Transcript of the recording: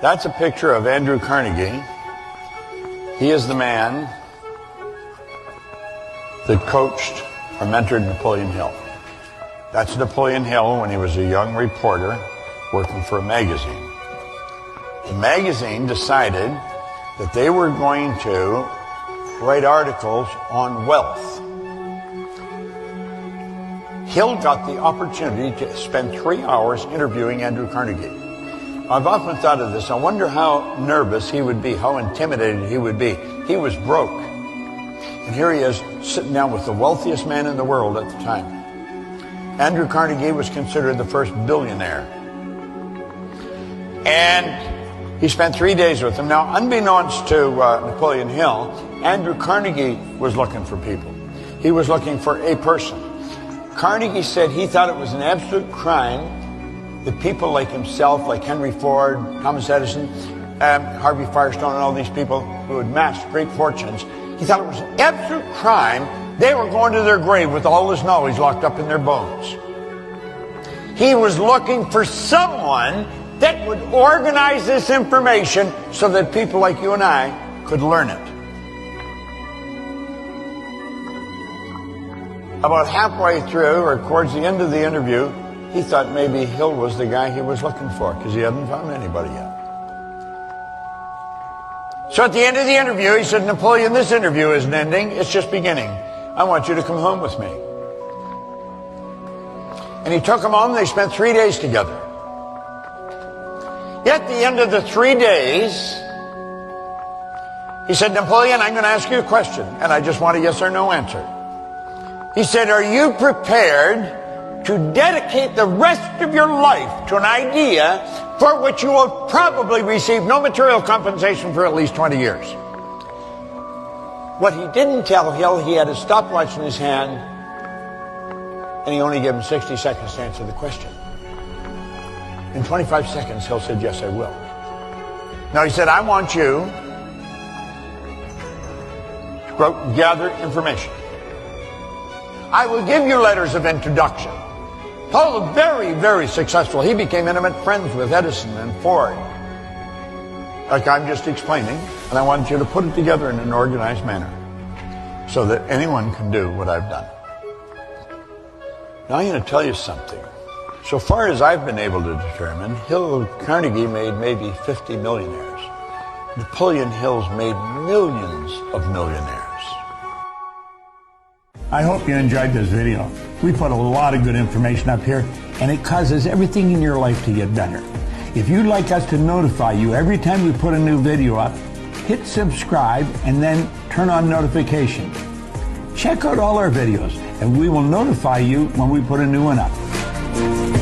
That's a picture of Andrew Carnegie. He is the man that coached or mentored Napoleon Hill. That's Napoleon Hill when he was a young reporter working for a magazine. The magazine decided that they were going to write articles on wealth. Hill got the opportunity to spend 3 hours interviewing Andrew Carnegie. I've often thought of this. I wonder how nervous he would be, how intimidated he would be. He was broke. And here he is sitting down with the wealthiest man in the world at the time. Andrew Carnegie was considered the first billionaire. And he spent 3 days with him. Now, unbeknownst to Napoleon Hill, Andrew Carnegie was looking for people. He was looking for a person. Carnegie said he thought it was an absolute crime that people like himself, like Henry Ford, Thomas Edison, Harvey Firestone, and all these people who had amassed great fortunes, he thought it was an absolute crime they were going to their grave with all this knowledge locked up in their bones. He was looking for someone that would organize this information so that people like you and I could learn it. About halfway through, or towards the end of the interview, he thought maybe Hill was the guy he was looking for because he hadn't found anybody yet. So at the end of the interview, he said, Napoleon, this interview isn't ending, it's just beginning. I want you to come home with me. And he took him home, and they spent 3 days together. At the end of the 3 days, he said, Napoleon, I'm going to ask you a question, and I just want a yes or no answer. He said, are you prepared to dedicate the rest of your life to an idea for which you will probably receive no material compensation for at least 20 years? What he didn't tell Hill, he had a stopwatch in his hand, and he only gave him 60 seconds to answer the question. In 25 seconds, Hill said, yes, I will. Now, he said, I want you to go out and gather information. I will give you letters of introduction. Paul was very, very successful. He became intimate friends with Edison and Ford, like I'm just explaining, and I want you to put it together in an organized manner so that anyone can do what I've done. Now I'm going to tell you something. So far as I've been able to determine, Carnegie made maybe 50 millionaires. Napoleon Hill's made millions of millionaires. I hope you enjoyed this video. We put a lot of good information up here, and it causes everything in your life to get better. If you'd like us to notify you every time we put a new video up, hit subscribe and then turn on notifications. Check out all our videos, and we will notify you when we put a new one up.